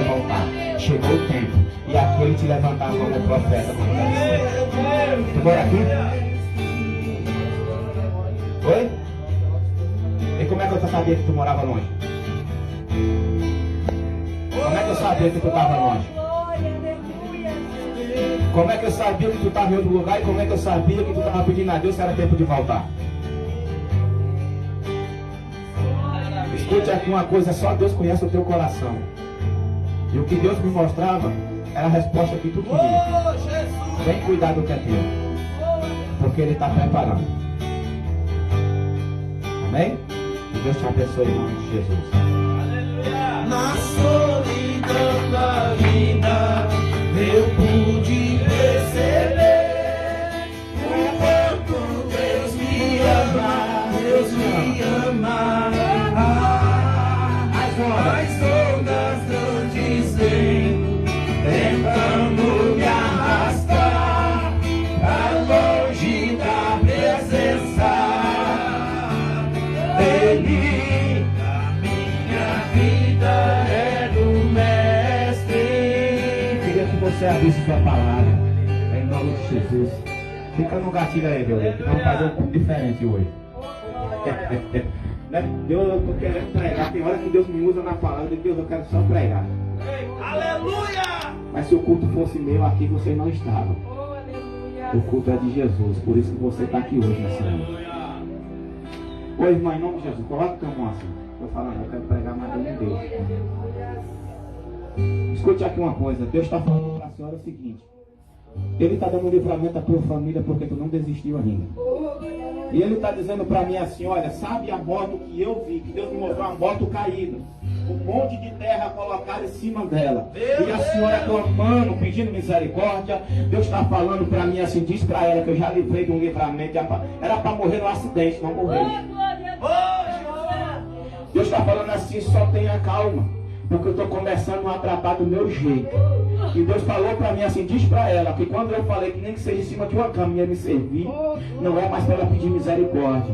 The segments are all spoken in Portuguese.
você voltar. Chegou o tempo. E aqui ele te levantava como profeta. Tu mora aqui? Oi? E como é que eu sabia que tu morava longe? Como é que eu sabia que tu estava longe? Como é que eu sabia que tu estava em outro lugar? E como é que eu sabia que tu estava pedindo a Deus se era tempo de voltar? Escute aqui uma coisa, só Deus conhece o teu coração. E o que Deus me mostrava era a resposta que tu queria. Vem cuidar do que é teu, porque Ele está preparando. Amém? Que Deus te abençoe em nome de Jesus. Na solidão da vida eu pude perceber o quanto Deus me ama, Deus me ama. As ondas grandes vêm tentando me arrastar pra longe da presença dele. A minha vida é do Mestre. Queria que você abrisse sua palavra em nome de Jesus. Fica no gatilho aí, Deus, que vamos fazer um pouco diferente hoje. Deus, eu estou querendo pregar. Tem hora que Deus me usa na palavra de Deus, eu quero só pregar. Aleluia! Mas se o culto fosse meu, aqui você não estava. O culto é de Jesus, por isso que você está aqui hoje nessa noite. Ô irmão, em nome de Jesus, coloca o teu mão assim. Estou falando, eu quero pregar mais de Deus. Escute aqui uma coisa, Deus está falando para a senhora o seguinte. Ele está dando um livramento à tua família porque tu não desistiu ainda. E Ele está dizendo para mim assim, olha, sabe a moto que eu vi, que Deus me mostrou uma moto caída. Um monte de terra colocada em cima dela. E a senhora clamando, pedindo misericórdia. Deus está falando para mim assim, diz para ela que eu já livrei de um livramento. Era para morrer no acidente, não morreu. Deus está falando assim, só tenha calma. Porque eu estou começando a tratar do meu jeito. E Deus falou para mim assim, diz para ela que quando eu falei que nem que seja em cima de uma cama ia me servir, não é mais para ela pedir misericórdia.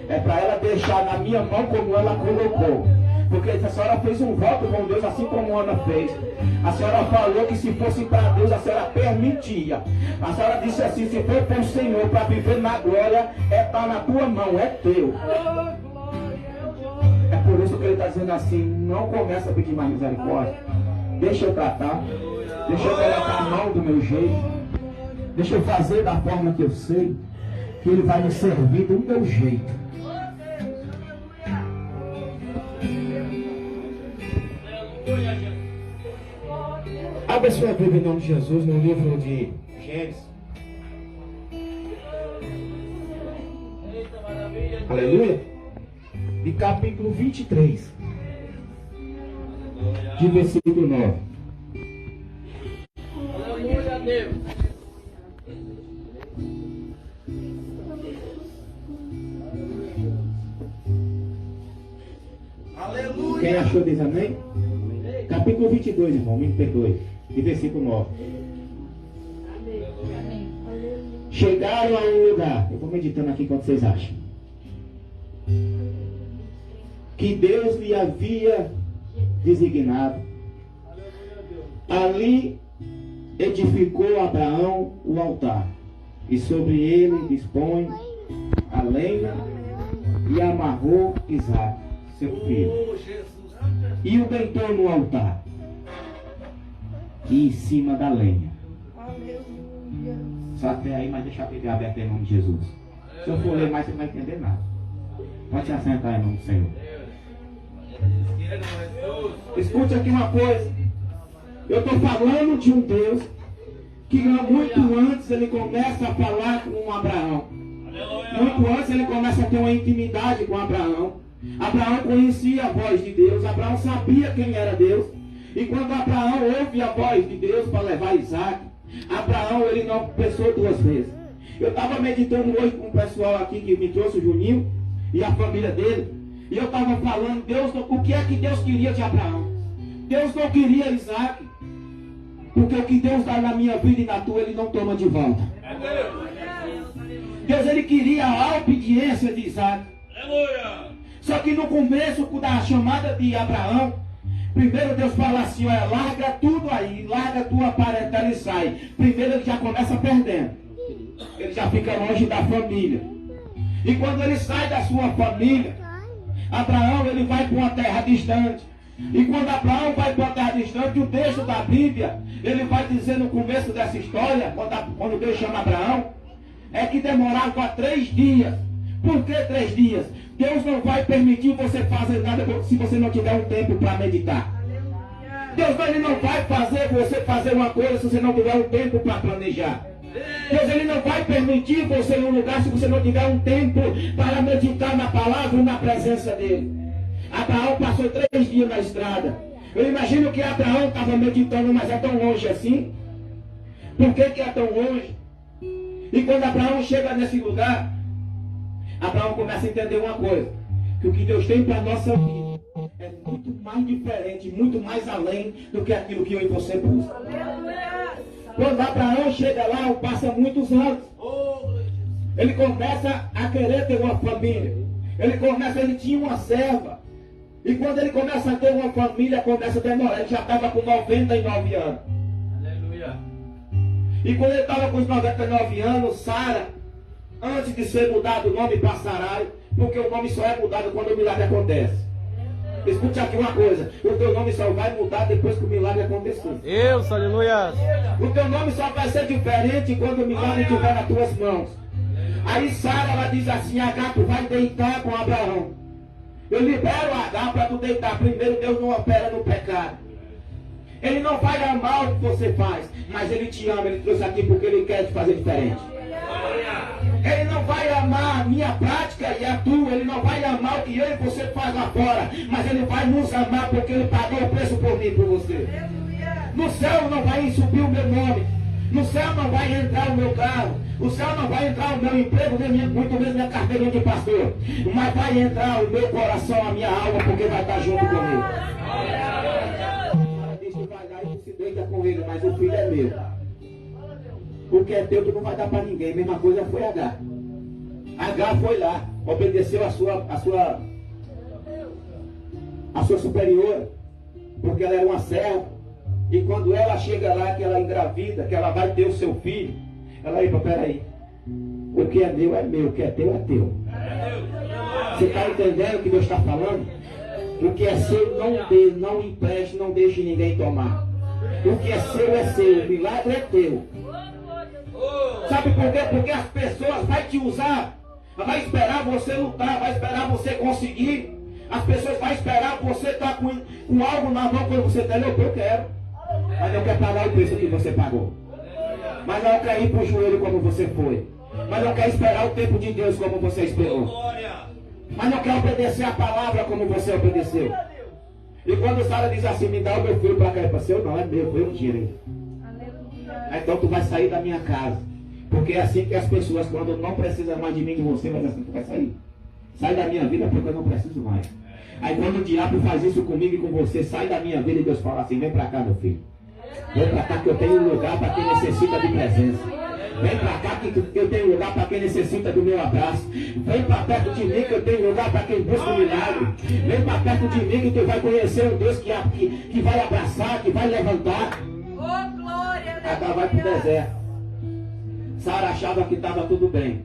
É para ela deixar na minha mão como ela colocou. Porque a senhora fez um voto com Deus assim como Ana fez. A senhora falou que se fosse para Deus a senhora permitia. A senhora disse assim, se for para o Senhor para viver na glória, tá na tua mão, é teu. É por isso que Ele está dizendo assim, não começa a pedir mais misericórdia. Deixa eu tratar. Deixa eu colocar a mão do meu jeito. Deixa eu fazer da forma que eu sei. Que Ele vai me servir do meu jeito. Abra sua Bíblia em nome de Jesus no livro de Gênesis. Aleluia. De capítulo 23. De versículo 9. Aleluia a Deus. Aleluia. Quem achou diz amém? Capítulo 22, irmão, me perdoe. De versículo 9. Chegaram a um lugar. Eu vou meditando aqui quando vocês acham. Que Deus lhe havia designado. Ali edificou Abraão o altar. E sobre ele dispõe a lenha e amarrou Isaque, seu filho. E o deitou no altar. E em cima da lenha. Só até aí, mas deixa a Bíblia aberta em nome de Jesus. Se eu for ler mais, você não vai entender nada. Pode se assentar em nome do Senhor. Escute aqui uma coisa. Eu estou falando de um Deus que muito antes ele começa a falar com Abraão. Muito antes ele começa a ter uma intimidade com Abraão. Abraão conhecia a voz de Deus. Abraão sabia quem era Deus. E quando Abraão ouve a voz de Deus para levar Isaque, Abraão ele não pensou duas vezes. Eu estava meditando hoje com o pessoal aqui que me trouxe o Juninho e a família dele. E eu estava falando, Deus, o que é que Deus queria de Abraão? Deus não queria Isaque. Porque o que Deus dá na minha vida e na tua, Ele não toma de volta. Deus, Ele queria a obediência de Isaque. Só que no começo da chamada de Abraão, Primeiro Deus fala assim, olha, larga tudo aí, larga tua parentela e sai. Primeiro ele já começa perdendo. Ele já fica longe da família. E quando ele sai da sua família, Abraão ele vai para uma terra distante. E quando Abraão vai para uma terra distante, o texto da Bíblia, ele vai dizer no começo dessa história, quando Deus chama Abraão, é que demorava 3 dias. Por que 3 dias? Deus não vai permitir você fazer nada se você não tiver um tempo para meditar. Deus ele não vai fazer você fazer uma coisa se você não tiver um tempo para planejar. Deus ele não vai permitir você ir em um lugar se você não tiver um tempo para meditar na palavra e na presença dele. Abraão passou 3 dias na estrada. Eu imagino que Abraão estava meditando, mas é tão longe assim. Por que é tão longe? E quando Abraão chega nesse lugar, Abraão começa a entender uma coisa, que o que Deus tem para a nossa vida é muito mais diferente, muito mais além do que aquilo que eu e você busca. Quando Abraão chega lá, passa muitos anos, ele começa a querer ter uma família. Ele tinha uma serva. E quando ele começa a ter uma família, começa a demorar. Ele já estava com 99 anos. Aleluia. E quando ele estava com os 99 anos, Sara, antes de ser mudado o nome para Sarai, porque o nome só é mudado quando o milagre acontece. Escute aqui uma coisa, o teu nome só vai mudar depois que o milagre acontecer. Deus, aleluia. O teu nome só vai ser diferente quando o milagre estiver nas tuas mãos. Aí Sara, ela diz assim, Agar, tu vai deitar com Abraão. Eu libero Agar para tu deitar. Primeiro, Deus não opera no pecado. Ele não vai amar o que você faz, mas Ele te ama, Ele trouxe aqui porque Ele quer te fazer diferente. Ele não vai amar a minha prática e a tua. Ele não vai amar o que eu e você faz lá fora, mas Ele vai nos amar porque Ele pagou o preço por mim e por você. No céu não vai subir o meu nome. No céu não vai entrar o meu carro. O céu não vai entrar o meu emprego, nem muito menos minha carteirinha de pastor. Mas vai entrar o meu coração, a minha alma, porque vai estar junto comigo. Ela diz que vai lá e se deita com ele, mas o filho é meu. O que é teu tu não vai dar para ninguém. A mesma coisa foi Agar. Agar foi lá, obedeceu a sua superiora, porque ela era uma serva. E quando ela chega lá, que ela engravida, que ela vai ter o seu filho, ela aí, peraí, o que é meu, o que é teu. Você está entendendo o que Deus está falando? O que é seu, não dê, não empreste, não deixe ninguém tomar. O que é seu, o milagre é teu. Sabe por quê? Porque as pessoas vão te usar, vai esperar você lutar, vai esperar você conseguir. As pessoas vão esperar você estar com algo na mão quando você tem, eu quero. Mas não quer pagar o preço que você pagou. Mas não quer ir para o joelho como você foi. Mas não quer esperar o tempo de Deus como você esperou. Mas não quer obedecer a palavra como você obedeceu. E quando Sara diz assim, me dá o meu filho para cá, para seu não, é meu, foi um tiro. Então tu vai sair da minha casa. Porque é assim que as pessoas, quando não precisam mais de mim, de você, mas assim tu vai sair. Sai da minha vida porque eu não preciso mais. Aí quando o diabo faz isso comigo e com você, sai da minha vida e Deus fala assim, vem para cá, meu filho. Vem para cá que eu tenho lugar para quem necessita de presença. Vem para cá que eu tenho lugar para quem necessita do meu abraço. Vem para perto de mim que eu tenho lugar para quem busca um milagre. Vem para perto de mim que tu vai conhecer um Deus que vai abraçar, que vai levantar. Oh, glória! Agar vai para o deserto. Sara achava que estava tudo bem.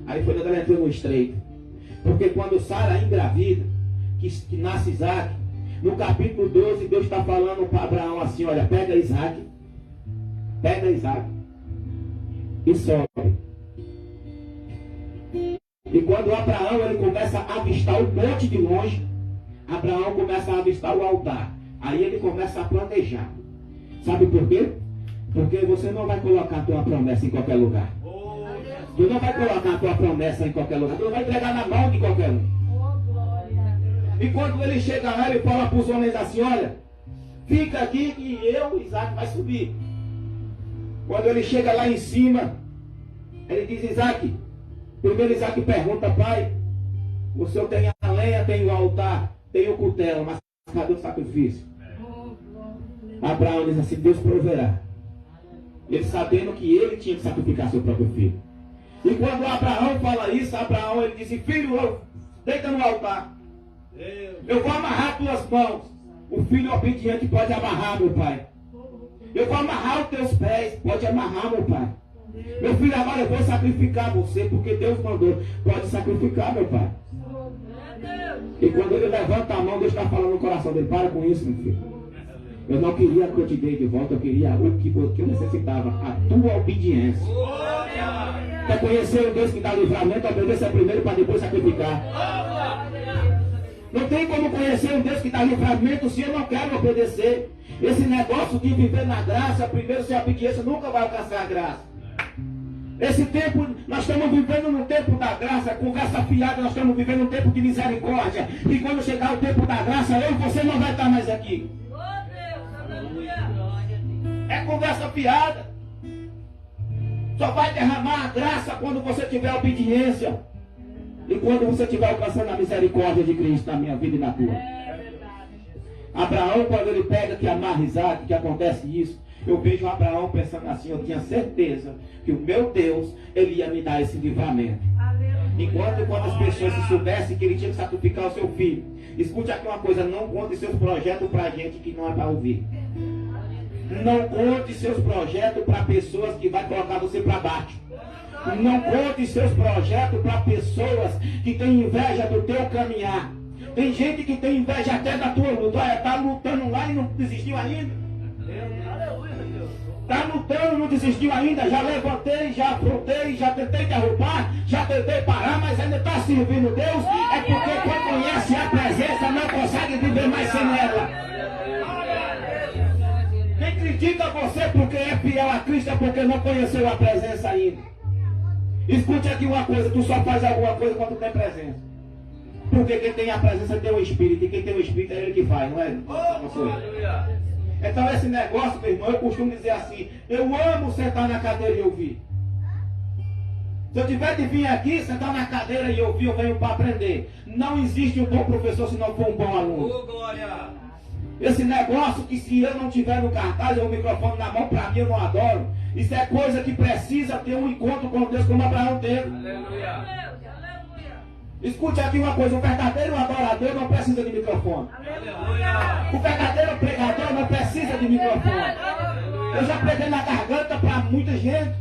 Aí foi quando ela entrou no estreito. Porque quando Sara engravida, que nasce Isaac, no capítulo 12, Deus está falando para Abraão assim, olha, pega Isaac e sobe. E quando Abraão ele começa a avistar o monte de longe, Abraão começa a avistar o altar. Aí ele começa a planejar. Sabe por quê? Porque você não vai colocar a tua promessa em qualquer lugar. Tu não vai colocar a tua promessa em qualquer lugar. Tu não vai entregar na mão de qualquer um. E quando ele chega lá, ele fala para os homens assim, olha, fica aqui que eu, Isaac, vai subir. Quando ele chega lá em cima, ele diz, Isaac, primeiro Isaac pergunta, pai, o senhor tem a lenha, tem o altar, tem o cutelo, mas cadê o sacrifício? Abraão diz assim, Deus proverá. Ele sabendo que ele tinha que sacrificar seu próprio filho. E quando Abraão fala isso, Abraão ele diz, filho, deita no altar. Eu vou amarrar tuas mãos. O filho obediente pode amarrar, meu pai. Eu vou amarrar os teus pés. Pode amarrar, meu pai. Meu filho, agora eu vou sacrificar você, porque Deus mandou. Pode sacrificar, meu pai. E quando ele levanta a mão, Deus está falando no coração dele. Para com isso, meu filho. Eu não queria que eu te dei de volta. Eu queria o que eu necessitava. A tua obediência. Quer conhecer o Deus que dá livramento? Obedeça primeiro para depois sacrificar. Não tem como conhecer o Deus que dá livramento se eu não quero obedecer. Esse negócio de viver na graça, primeiro sem obediência, nunca vai alcançar a graça. Esse tempo, nós estamos vivendo no tempo da graça, conversa fiada, nós estamos vivendo um tempo de misericórdia. E quando chegar o tempo da graça, eu e você não vai estar mais aqui. É conversa fiada. Só vai derramar a graça quando você tiver obediência. E quando você estiver alcançando a misericórdia de Cristo na minha vida e na tua. Abraão, quando ele pega que amarra Isaac, que acontece isso, eu vejo Abraão pensando assim, eu tinha certeza que o meu Deus, ele ia me dar esse livramento. Enquanto quando as pessoas se soubessem que ele tinha que sacrificar o seu filho. Escute aqui uma coisa, não conte seus projetos para gente que não é para ouvir. Não conte seus projetos para pessoas que vai colocar você para baixo. Não conte seus projetos para pessoas que têm inveja do teu caminhar. Tem gente que tem inveja até da tua luta. Olha, está lutando lá e não desistiu ainda. Está lutando, não desistiu ainda. Já levantei, já afrontei, já tentei derrubar, já tentei parar, mas ainda está servindo Deus. É porque quem conhece a presença não consegue viver mais sem ela. Quem critica você porque é fiel a Cristo é porque não conheceu a presença ainda. Escute aqui uma coisa, tu só faz alguma coisa quando tem presença. Porque quem tem a presença tem o Espírito, e quem tem o Espírito é ele que faz, não é? Então esse negócio, meu irmão, eu costumo dizer assim, eu amo sentar na cadeira e ouvir. Se eu tiver de vir aqui, sentar na cadeira e ouvir, eu venho para aprender. Não existe um bom professor se não for um bom aluno. Esse negócio que se eu não tiver no cartaz ou o microfone na mão, para mim eu não adoro. Isso é coisa que precisa ter um encontro com Deus como Abraão teve. Aleluia. Escute aqui uma coisa, o verdadeiro adorador não precisa de microfone. Aleluia. O verdadeiro pregador não precisa de microfone. Eu já preguei na garganta para muita gente.